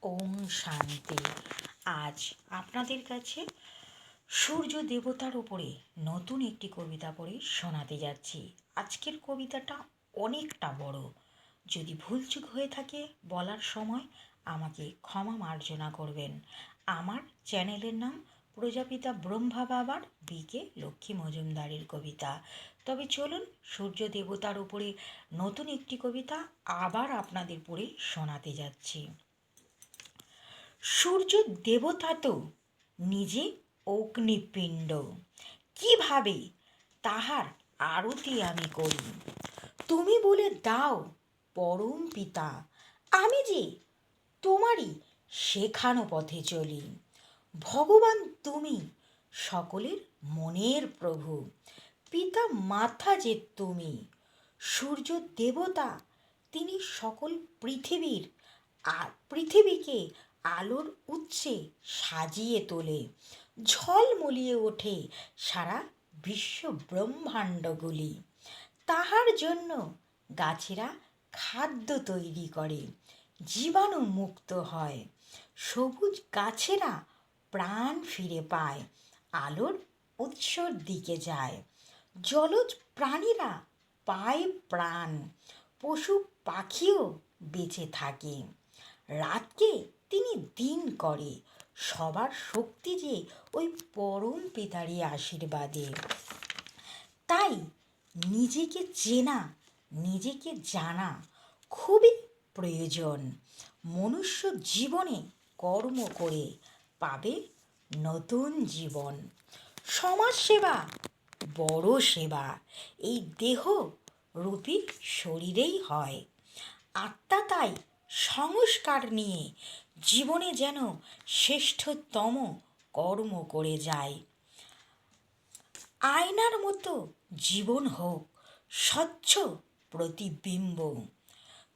ওম শান্তি। আজ আপনাদের কাছে সূর্য দেবতার উপরে নতুন একটি কবিতা পড়ে শোনাতে যাচ্ছি। আজকের কবিতাটা অনেকটা বড়। যদি ভুলচুক হয়ে থাকে বলার সময় আমাকে ক্ষমা মার্জনা করবেন। আমার চ্যানেলের নাম প্রজাপিতা ব্রহ্মা বাবার বিকে লক্ষ্মী মজুমদারের কবিতা। তবে চলুন সূর্য দেবতার উপরে নতুন একটি কবিতা আবার আপনাদের পড়ে শোনাতে যাচ্ছি। সূর্য দেবতা তো নিজে অগ্নিপিণ্ড, কিভাবে তাহার আরতি আমি করি। তুমি বলে দাও পরম পিতা, আমি যে তোমারই শেখানো পথে চলি। ভগবান তুমি সকলের মনের প্রভু, পিতা মাতা যে তুমি। সূর্য দেবতা তিনি সকল পৃথিবীকে আলোর উৎসে সাজিয়ে তোলে। ঝলমলিয়ে ওঠে সারা বিশ্ব ব্রহ্মাণ্ডগুলি। তাহার জন্য গাছেরা খাদ্য তৈরি করে, জীবাণু মুক্ত হয়। সবুজ গাছেরা প্রাণ ফিরে পায়, আলোর উৎসর দিকে যায়। জলজ প্রাণীরা পায় প্রাণ, পশু পাখিও বেঁচে থাকে। রাতকে তিনি দিন করে, সবার শক্তি যে ওই পরম পিতারই আশীর্বাদে। তাই নিজেকে চেনা, নিজেকে জানা খুবই প্রয়োজন। মনুষ্য জীবনে কর্ম করে পাবে নতুন জীবন। সমাজসেবা বড় সেবা, এই দেহ রূপী শরীরেই হয়। আত্মা তাই সংস্কার নিয়ে জীবনে যেন শ্রেষ্ঠতম কর্ম করে যায়। আয়নার মতো জীবন হোক স্বচ্ছ প্রতিবিম্ব,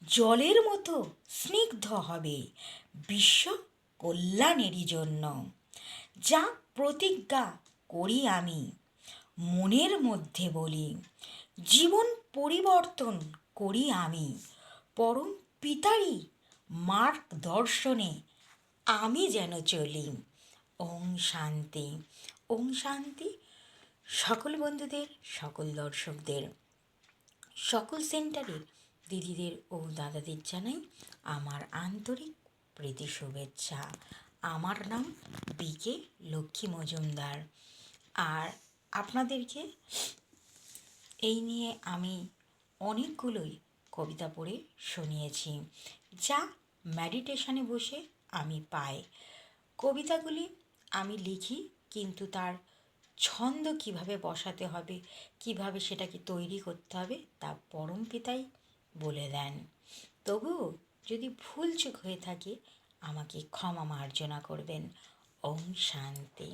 জলের মতো স্নিগ্ধ হবে বিশ্ব কল্যাণেরই জন্য। যা প্রতিজ্ঞা করি আমি মনের মধ্যে বলি, জীবন পরিবর্তন করি আমি পরম পিতারই মার্গদর্শনে আমি যেন চলি। ওম শান্তি। ওম শান্তি। সকল বন্ধুদের, সকল দর্শকদের, সকল সেন্টারের দিদিদের ও দাদাদের জানাই আমার আন্তরিক প্রীতি শুভেচ্ছা। আমার নাম বিকে লক্ষ্মী মজুমদার। আর আপনাদেরকে এই নিয়ে আমি অনেকগুলোই কবিতা পড়ে শুনিয়েছি, যা মেডিটেশনে বসে আমি পাই। কবিতাগুলি আমি লিখি, কিন্তু তার ছন্দ কিভাবে বসাতে হবে, কিভাবে সেটাকে তৈরি করতে হবে, তা পরম পিতাই বলে দেন। তবুও যদি ভুলচুক হয়ে থাকে আমাকে ক্ষমা মার্জনা করবেন। ওম শান্তি।